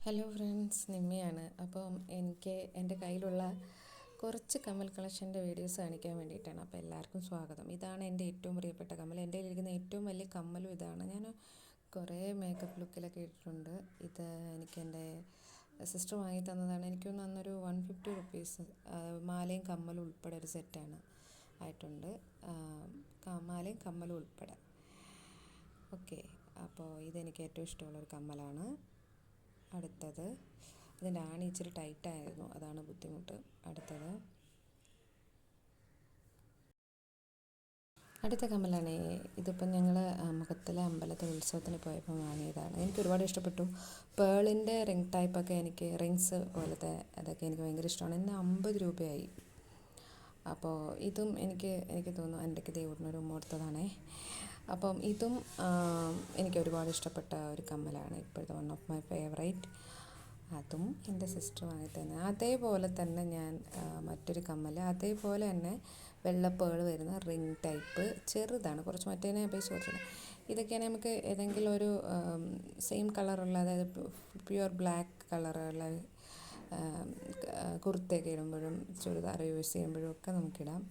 Hello friends, നിമ്മയാണ്. അപ്പം എനിക്ക് എൻ്റെ കയ്യിലുള്ള കുറച്ച് കമ്മൽ കളക്ഷൻ്റെ വീഡിയോസ് കാണിക്കാൻ വേണ്ടിയിട്ടാണ്. അപ്പോൾ എല്ലാവർക്കും സ്വാഗതം. ഇതാണ് എൻ്റെ ഏറ്റവും പ്രിയപ്പെട്ട കമ്മൽ. എൻ്റെ കയ്യിലിരിക്കുന്ന ഏറ്റവും വലിയ കമ്മലും ഇതാണ്. ഞാൻ കുറേ മേക്കപ്പ് ലുക്കിലൊക്കെ ഇട്ടിട്ടുണ്ട്. ഇത് എനിക്ക് എൻ്റെ സിസ്റ്റർ വാങ്ങി തന്നതാണ്. എനിക്കൊന്ന് അന്നൊരു 150 റുപ്പീസ് മാലയും കമ്മലും ഉൾപ്പെടെ ഒരു സെറ്റാണ് ആയിട്ടുണ്ട്. മാലയും കമ്മലും ഉൾപ്പെടെ. ഓക്കെ, അപ്പോൾ ഇതെനിക്ക് ഏറ്റവും ഇഷ്ടമുള്ളൊരു കമ്മലാണ്. അടുത്തത്, ഇതിൻ്റെ ആണി ഇച്ചിരി ടൈറ്റായിരുന്നു, അതാണ് ബുദ്ധിമുട്ട്. അടുത്ത കമ്മലാണ്. ഇതിപ്പം ഞങ്ങൾ മുഖത്തിലെ അമ്പലത്തിൽ ഉത്സവത്തിന് പോയപ്പോൾ വാങ്ങിയതാണ്. എനിക്ക് ഒരുപാട് ഇഷ്ടപ്പെട്ടു. പേളിൻ്റെ റിംഗ് ടൈപ്പൊക്കെ, എനിക്ക് റിങ്സ് പോലത്തെ അതൊക്കെ എനിക്ക് ഭയങ്കര ഇഷ്ടമാണ്. ഇന്ന് 50 രൂപയായി. അപ്പോൾ ഇതും എനിക്ക് തോന്നുന്നു എൻ്റെ ദൈവത്തിനൊരു ഉമ്മ. അപ്പം ഇതും എനിക്ക് ഒരുപാട് ഇഷ്ടപ്പെട്ട ഒരു കമ്മലാണ്. ഇപ്പോഴത്തെ വൺ ഓഫ് മൈ ഫേവറേറ്റ്. അതും എൻ്റെ സിസ്റ്റർ വാങ്ങി തന്നെ. അതേപോലെ തന്നെ ഞാൻ മറ്റൊരു കമ്മൽ, അതേപോലെ തന്നെ വെള്ളപ്പേൾ വരുന്ന റിംഗ് ടൈപ്പ്, ചെറുതാണ് കുറച്ച്, മറ്റേതിനെ അപേക്ഷിച്ച് കുറച്ചില്ല. ഇതൊക്കെയാണ് നമുക്ക് ഏതെങ്കിലും ഒരു സെയിം കളറുള്ള, അതായത് പ്യുവർ ബ്ലാക്ക് കളറുള്ള കുർത്തയൊക്കെ ഇടുമ്പോഴും ചുരിദാർ യൂസ് ചെയ്യുമ്പോഴും ഒക്കെ നമുക്കിടാം.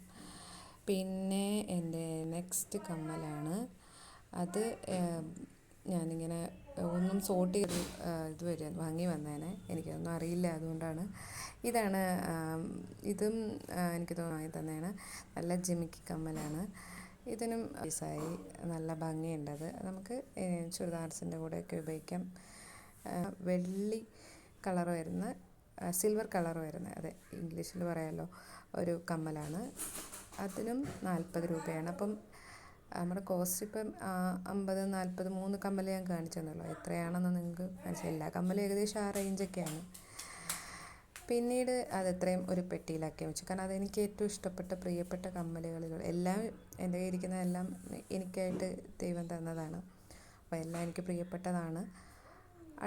പിന്നെ എൻ്റെ നെക്സ്റ്റ് കമ്മലാണ്. അത് ഞാനിങ്ങനെ ഒന്നും സോർട്ട് ചെയ്ത് വാങ്ങി വന്നേനെ, എനിക്കൊന്നും അറിയില്ല, അതുകൊണ്ടാണ്. ഇതും എനിക്ക് വാങ്ങി തന്നെയാണ്. നല്ല ജിമിക്കി കമ്മലാണ്. ഇതിനും പൈസയായി, നല്ല ഭംഗിയുണ്ടത്. നമുക്ക് ചുരിദാർസിൻ്റെ കൂടെയൊക്കെ ഉപയോഗിക്കാം. വെള്ളി കളർ വരുന്ന, സിൽവർ കളർ വരുന്ന, അതെ ഇംഗ്ലീഷിൽ പറയാമല്ലോ, ഒരു കമ്മലാണ്. അതിനും 40 രൂപയാണ്. അപ്പം നമ്മുടെ കോസ്റ്റ് ഇപ്പം 50, 40, 3 കമ്മൽ ഞാൻ കാണിച്ചു തന്നല്ലോ. എത്രയാണെന്ന് നിങ്ങൾക്ക് മനസ്സിലായി. എല്ലാ കമ്മലും ഏകദേശം ആ റേഞ്ചൊക്കെയാണ്. പിന്നീട് അതെത്രയും ഒരു പെട്ടിയിലാക്കി വെച്ചു. കാരണം അതെനിക്ക് ഏറ്റവും ഇഷ്ടപ്പെട്ട പ്രിയപ്പെട്ട കമ്മലുകൾ എല്ലാം, എൻ്റെ കയ്യിൽ ഇരിക്കുന്നതെല്ലാം എനിക്കായിട്ട് ദൈവം തന്നതാണ്. അപ്പോൾ എല്ലാം എനിക്ക് പ്രിയപ്പെട്ടതാണ്.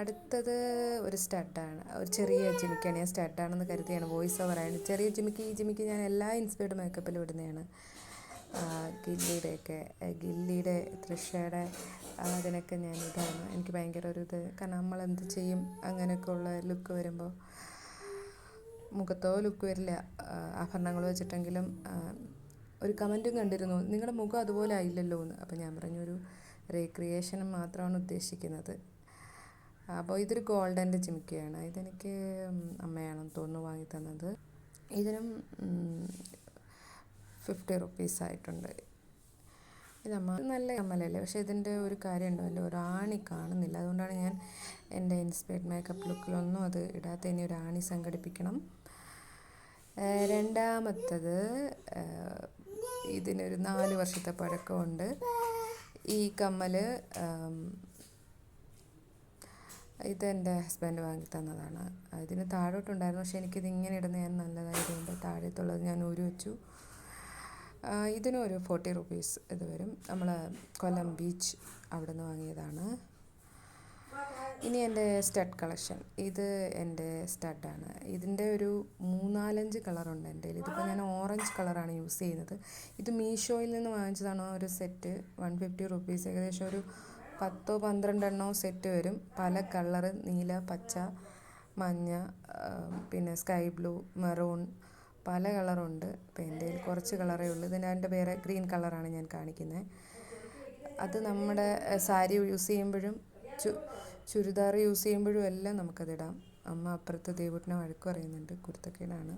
അടുത്തത് ഒരു സ്റ്റഡാണ്, ഒരു ചെറിയ ജിമിക്കാണ്. ഞാൻ സ്റ്റഡാണെന്ന് കരുതിയാണ് വോയിസ് ഓവറാണ്. ചെറിയ ജിമിക്ക്, ഈ ജിമിക്ക് ഞാൻ എല്ലാ ഇൻസ്പയർഡ് മേക്കപ്പിലും ഇടുന്നതാണ്. ഗില്ലിയുടെ, തൃഷയുടെ, അതിനൊക്കെ ഞാൻ ഇതാണ്. എനിക്ക് ഭയങ്കര ഒരു ഇത്, കാരണം നമ്മളെന്ത് ചെയ്യും അങ്ങനെയൊക്കെ ഉള്ള ലുക്ക് വരുമ്പോൾ, മുഖത്തോ ലുക്ക് വരില്ല, ആഭരണങ്ങൾ വെച്ചിട്ടെങ്കിലും. ഒരു കമൻറ്റും കണ്ടിരുന്നു, നിങ്ങളുടെ മുഖം അതുപോലെ ആയില്ലല്ലോ എന്ന്. അപ്പോൾ ഞാൻ പറഞ്ഞൊരു റീക്രിയേഷൻ മാത്രമാണ് ഉദ്ദേശിക്കുന്നത്. അപ്പോൾ ഇതൊരു ഗോൾഡൻ്റെ ജിമിക്കയാണ്. ഇതെനിക്ക് അമ്മയാണെന്ന് തോന്നുന്നു വാങ്ങി തന്നത്. ഇതിനും 50 റുപ്പീസ് ആയിട്ടുണ്ട്. ഇതമ്മ നല്ല കമ്മലല്ലേ, പക്ഷേ ഇതിൻ്റെ ഒരു കാര്യമുണ്ടോ, അതിൻ്റെ ഒരു ആണി കാണുന്നില്ല. അതുകൊണ്ടാണ് ഞാൻ എൻ്റെ ഇൻസ്പയർഡ് മേക്കപ്പ് ലുക്കിലൊന്നും അത് ഇടാത്ത. ഇനി ഒരു ആണി സംഘടിപ്പിക്കണം. രണ്ടാമത്തത്, ഇതിനൊരു 4 വർഷത്തെ പഴക്കമുണ്ട്. ഈ കമ്മൽ ഇതെൻ്റെ ഹസ്ബൻഡ് വാങ്ങി തന്നതാണ്. ഇതിന് താഴോട്ടുണ്ടായിരുന്നു, പക്ഷേ എനിക്കിത് ഇങ്ങനെ ഇടുന്ന ഞാൻ നല്ലതായതുകൊണ്ട് താഴത്തുള്ളത് ഞാൻ ഊരി വെച്ചു. ഇതിനും ഒരു 40 റുപ്പീസ് ഇത് വരും. നമ്മൾ കൊല്ലം ബീച്ച് അവിടെ നിന്ന് വാങ്ങിയതാണ്. ഇനി എൻ്റെ സ്റ്റഡ് കളക്ഷൻ. ഇത് എൻ്റെ സ്റ്റഡാണ്. ഇതിൻ്റെ ഒരു 3-4 കളറുണ്ട് എൻ്റെ കയ്യിൽ. ഇതിപ്പോൾ ഞാൻ ഓറഞ്ച് കളറാണ് യൂസ് ചെയ്യുന്നത്. ഇത് മീഷോയിൽ നിന്ന് വാങ്ങിച്ചതാണ്. ഒരു സെറ്റ് 150 റുപ്പീസ്, ഏകദേശം ഒരു 10-12 സെറ്റ് വരും. പല കളറ്, നീല, പച്ച, മഞ്ഞ, പിന്നെ സ്കൈ ബ്ലൂ, മെറൂൺ, പല കളറുണ്ട്. അപ്പോൾ എൻ്റെ കയ്യിൽ കുറച്ച് കളറേ ഉള്ളൂ. ഇതിൻ്റെ വേറെ ഗ്രീൻ കളറാണ് ഞാൻ കാണിക്കുന്നത്. അത് നമ്മുടെ സാരി യൂസ് ചെയ്യുമ്പോഴും ചുരിദാർ യൂസ് ചെയ്യുമ്പോഴും എല്ലാം നമുക്കതിടാം. അമ്മ അപ്പുറത്ത് ദേവൂട്ടിനെ വഴക്ക് പറയുന്നുണ്ട്, കുരുത്തക്കേടാണ്.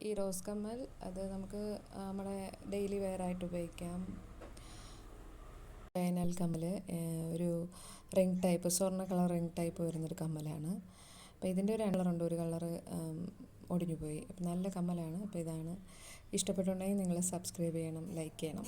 ഈ റോസ് കമ്മൽ, അത് നമുക്ക് നമ്മുടെ ഡെയിലി വെയറായിട്ട് ഉപയോഗിക്കാം. ഫൈനൽ കമ്മൽ ഒരു റിംഗ് ടൈപ്പ്, സ്വർണ്ണ കളർ റിംഗ് ടൈപ്പ് വരുന്നൊരു കമ്മലാണ്. അപ്പോൾ ഇതിൻ്റെ ഒരു കളറുണ്ട്, ഒരു കളറ് ഒടിഞ്ഞു പോയി. അപ്പോൾ നല്ല കമ്മലാണ്. അപ്പോൾ ഇതാണ്. ഇഷ്ടപ്പെട്ടുണ്ടെങ്കിൽ നിങ്ങൾ സബ്സ്ക്രൈബ് ചെയ്യണം, ലൈക്ക് ചെയ്യണം.